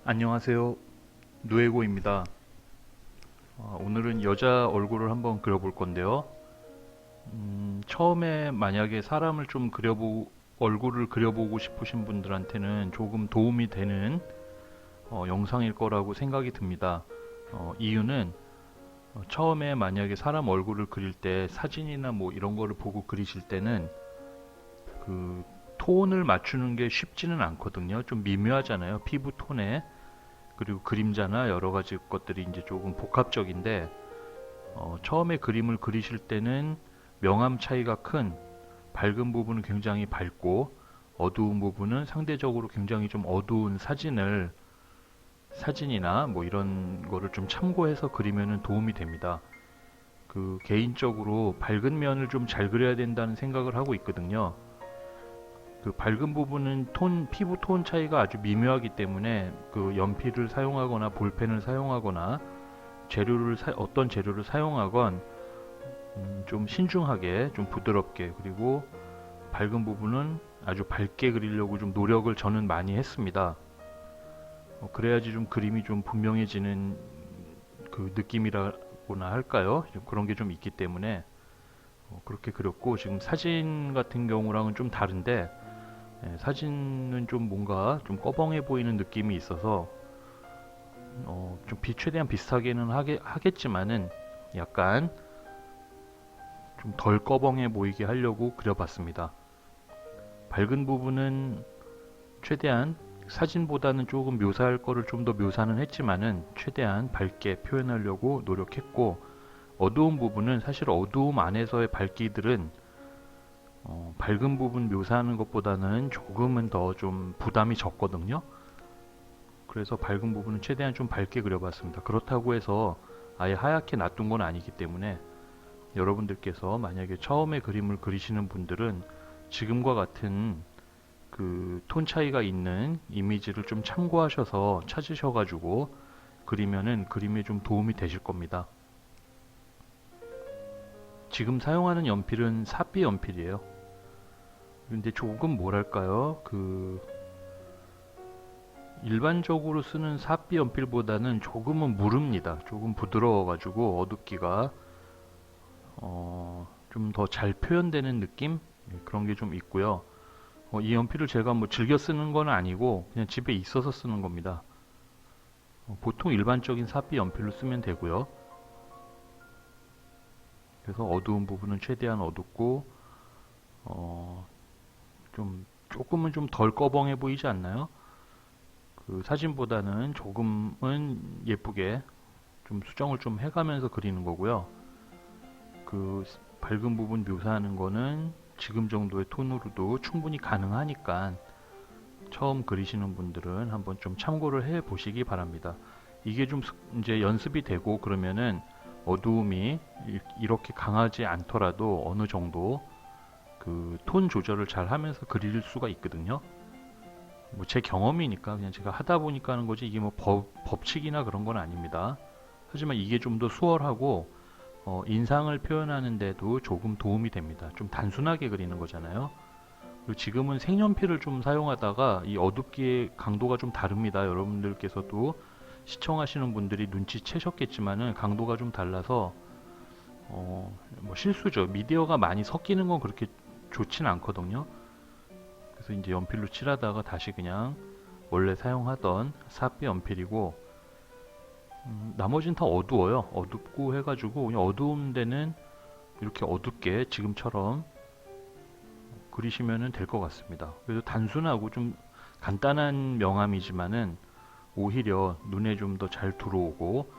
안녕하세요. 누에고입니다. 오늘은 여자 얼굴을 한번 그려볼 건데요. 처음에 만약에 사람을 좀 얼굴을 그려보고 싶으신 분들한테는 조금 도움이 되는 영상일 거라고 생각이 듭니다. 이유는 처음에 만약에 사람 얼굴을 그릴 때 사진이나 뭐 이런 거를 보고 그리실 때는 그 톤을 맞추는 게 쉽지는 않거든요. 좀 미묘하잖아요. 피부 톤에. 그리고 그림자나 여러 가지 것들이 이제 조금 복합적인데 처음에 그림을 그리실 때는 명암 차이가 큰 밝은 부분은 굉장히 밝고 어두운 부분은 상대적으로 굉장히 좀 어두운 사진이나 뭐 이런 거를 좀 참고해서 그리면 도움이 됩니다. 그 개인적으로 밝은 면을 좀 잘 그려야 된다는 생각을 하고 있거든요. 그 밝은 부분은 피부 톤 차이가 아주 미묘하기 때문에 그 연필을 사용하거나 볼펜을 사용하거나 어떤 재료를 사용하건 좀 신중하게 좀 부드럽게 그리고 밝은 부분은 아주 밝게 그리려고 좀 노력을 저는 많이 했습니다. 그래야지 좀 그림이 좀 분명해지는 그 느낌이라고나 할까요? 그런 게 좀 있기 때문에 그렇게 그렸고 지금 사진 같은 경우랑은 좀 다른데 사진은 좀 뭔가 좀 꺼벙해 보이는 느낌이 있어서 좀 최대한 비슷하게는 하겠지만은 약간 좀 덜 꺼벙해 보이게 하려고 그려봤습니다. 밝은 부분은 최대한 사진보다는 조금 묘사할 거를 좀 더 묘사는 했지만은 최대한 밝게 표현하려고 노력했고 어두운 부분은 사실 어두움 안에서의 밝기들은 밝은 부분 묘사하는 것보다는 조금은 더 좀 부담이 적거든요. 그래서 밝은 부분은 최대한 좀 밝게 그려봤습니다. 그렇다고 해서 아예 하얗게 놔둔 건 아니기 때문에 여러분들께서 만약에 처음에 그림을 그리시는 분들은 지금과 같은 그 톤 차이가 있는 이미지를 좀 참고하셔서 찾으셔가지고 그리면은 그림에 좀 도움이 되실 겁니다. 지금 사용하는 연필은 사비 연필이에요. 근데 조금 뭐랄까요? 그 일반적으로 쓰는 사비 연필보다는 조금은 무릅니다. 조금 부드러워가지고 어둡기가 좀 더 잘 표현되는 느낌? 그런 게 좀 있고요. 이 연필을 제가 뭐 즐겨 쓰는 건 아니고 그냥 집에 있어서 쓰는 겁니다. 보통 일반적인 사비 연필로 쓰면 되고요. 그래서 어두운 부분은 최대한 어둡고 어, 좀 조금은 좀 덜 꺼벙해 보이지 않나요? 그 사진보다는 조금은 예쁘게 좀 수정을 좀 해가면서 그리는 거고요. 그 밝은 부분 묘사하는 거는 지금 정도의 톤으로도 충분히 가능하니까 처음 그리시는 분들은 한번 좀 참고를 해 보시기 바랍니다. 이게 좀 이제 연습이 되고 그러면은 어두움이 이렇게 강하지 않더라도 어느 정도 그 톤 조절을 잘 하면서 그릴 수가 있거든요. 뭐 제 경험이니까 그냥 제가 하다 보니까 하는 거지 이게 뭐 법칙이나 그런 건 아닙니다. 하지만 이게 좀 더 수월하고 인상을 표현하는데도 조금 도움이 됩니다. 좀 단순하게 그리는 거잖아요. 그리고 지금은 색연필을 좀 사용하다가 이 어둡기의 강도가 좀 다릅니다. 여러분들께서도 시청하시는 분들이 눈치채셨겠지만은 강도가 좀 달라서 뭐 실수죠. 미디어가 많이 섞이는 건 그렇게 좋진 않거든요. 그래서 이제 연필로 칠하다가 다시 그냥 원래 사용하던 사비 연필이고 나머지는 다 어두워요. 어둡고 해가지고 그냥 어두운 데는 이렇게 어둡게 지금처럼 그리시면 될 것 같습니다. 그래서 단순하고 좀 간단한 명암이지만은 오히려 눈에 좀 더 잘 들어오고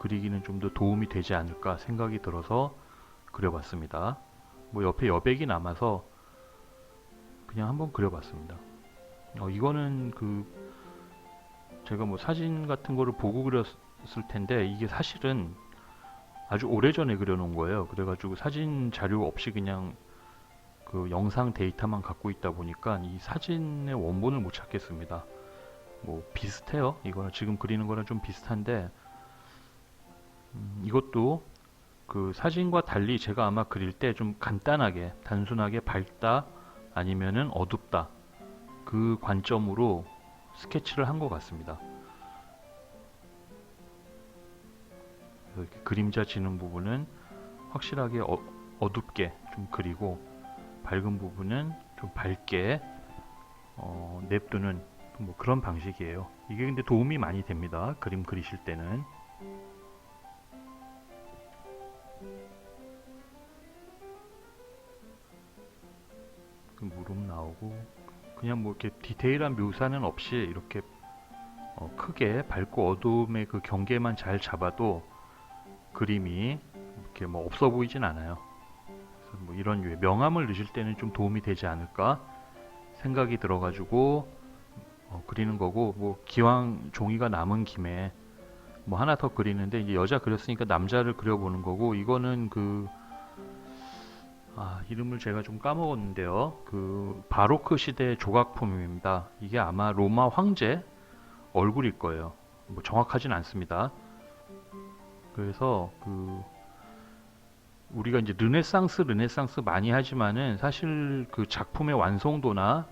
그리기는 좀 더 도움이 되지 않을까 생각이 들어서 그려봤습니다. 뭐 옆에 여백이 남아서 그냥 한번 그려봤습니다. 이거는 그 제가 뭐 사진 같은 거를 보고 그렸을 텐데 이게 사실은 아주 오래전에 그려놓은 거예요. 그래가지고 사진 자료 없이 그냥 그 영상 데이터만 갖고 있다 보니까 이 사진의 원본을 못 찾겠습니다. 뭐 비슷해요. 이거는 지금 그리는 거랑 좀 비슷한데 이것도 그 사진과 달리 제가 아마 그릴 때 좀 간단하게 단순하게 밝다 아니면은 어둡다 그 관점으로 스케치를 한 것 같습니다. 그래서 이렇게 그림자 지는 부분은 확실하게 어둡게 좀 그리고 밝은 부분은 좀 밝게 냅두는 뭐 그런 방식이에요. 이게 근데 도움이 많이 됩니다. 그림 그리실 때는. 그 무릎 나오고 그냥 뭐 이렇게 디테일한 묘사는 없이 이렇게 크게 밝고 어두움의 그 경계만 잘 잡아도 그림이 이렇게 뭐 없어 보이진 않아요. 그래서 뭐 이런 류의 명암을 넣으실 때는 좀 도움이 되지 않을까 생각이 들어가지고 그리는 거고, 뭐 기왕 종이가 남은 김에 뭐 하나 더 그리는데 이제 여자 그렸으니까 남자를 그려보는 거고, 이거는 이름을 제가 좀 까먹었는데요. 그 바로크 시대 조각품입니다. 이게 아마 로마 황제 얼굴일 거예요. 뭐 정확하진 않습니다. 그래서 우리가 이제 르네상스 많이 하지만은 사실 그 작품의 완성도나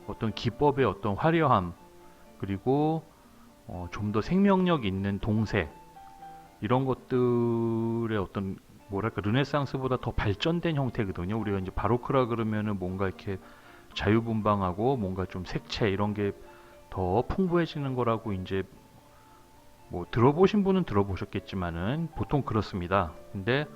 어떤 기법의 어떤 화려함, 그리고 좀 더 생명력 있는 동색, 이런 것들의 어떤 뭐랄까 르네상스보다 더 발전된 형태거든요. 우리가 이제 바로크라 그러면은 뭔가 이렇게 자유분방하고 뭔가 좀 색채 이런 게 더 풍부해지는 거라고 이제 뭐 들어보신 분은 들어보셨겠지만은 보통 그렇습니다. 근데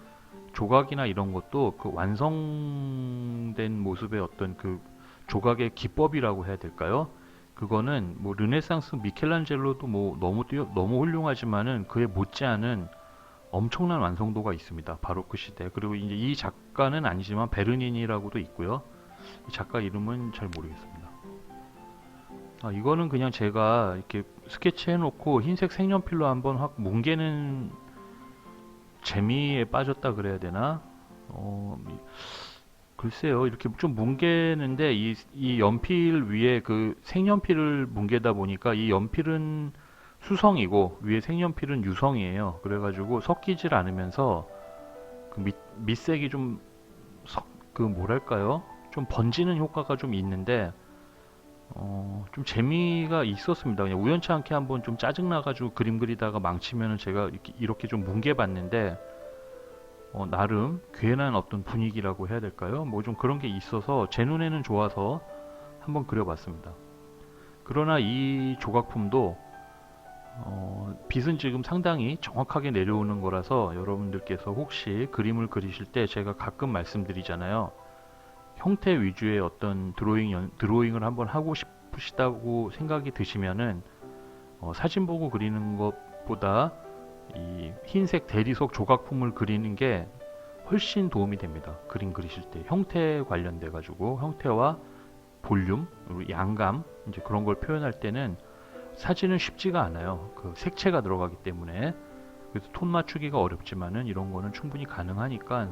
조각이나 이런 것도 그 완성된 모습의 어떤 그 조각의 기법이라고 해야 될까요? 그거는 뭐 르네상스 미켈란젤로도 뭐 너무 훌륭하지만은 그에 못지않은 엄청난 완성도가 있습니다. 바로크 시대. 그리고 이제 이 작가는 아니지만 베르니니라고도 있고요. 이 작가 이름은 잘 모르겠습니다. 이거는 그냥 제가 이렇게 스케치 해놓고 흰색 색연필로 한번 확 뭉개는 재미에 빠졌다 그래야 되나? 글쎄요, 이렇게 좀 뭉개는데 이 연필 위에 그 색연필을 뭉개다 보니까 이 연필은 수성이고 위에 색연필은 유성이에요. 그래가지고 섞이질 않으면서 그 밑색이 좀 그 뭐랄까요? 좀 번지는 효과가 좀 있는데 좀 재미가 있었습니다. 그냥 우연치 않게 한번 좀 짜증나가지고 그림 그리다가 망치면은 제가 이렇게 좀 뭉개봤는데 나름 괜한 어떤 분위기라고 해야 될까요? 뭐 좀 그런 게 있어서 제 눈에는 좋아서 한번 그려봤습니다. 그러나 이 조각품도 빛은 지금 상당히 정확하게 내려오는 거라서 여러분들께서 혹시 그림을 그리실 때 제가 가끔 말씀드리잖아요. 형태 위주의 어떤 드로잉을 한번 하고 싶으시다고 생각이 드시면은 사진 보고 그리는 것보다 이 흰색 대리석 조각품을 그리는 게 훨씬 도움이 됩니다. 그림 그리실 때 형태 관련돼 가지고 형태와 볼륨, 그리고 양감 이제 그런 걸 표현할 때는 사진은 쉽지가 않아요. 그 색채가 들어가기 때문에. 그래서 톤 맞추기가 어렵지만은 이런 거는 충분히 가능하니까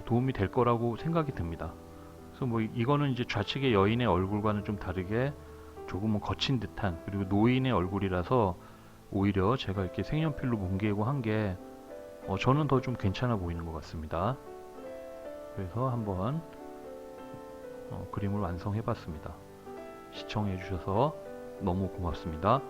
도움이 될 거라고 생각이 듭니다. 그래서 뭐 이거는 이제 좌측의 여인의 얼굴과는 좀 다르게 조금은 거친 듯한, 그리고 노인의 얼굴이라서 오히려 제가 이렇게 색연필로 뭉개고 한 게 저는 더 좀 괜찮아 보이는 것 같습니다. 그래서 한번 그림을 완성해 봤습니다. 시청해 주셔서 너무 고맙습니다.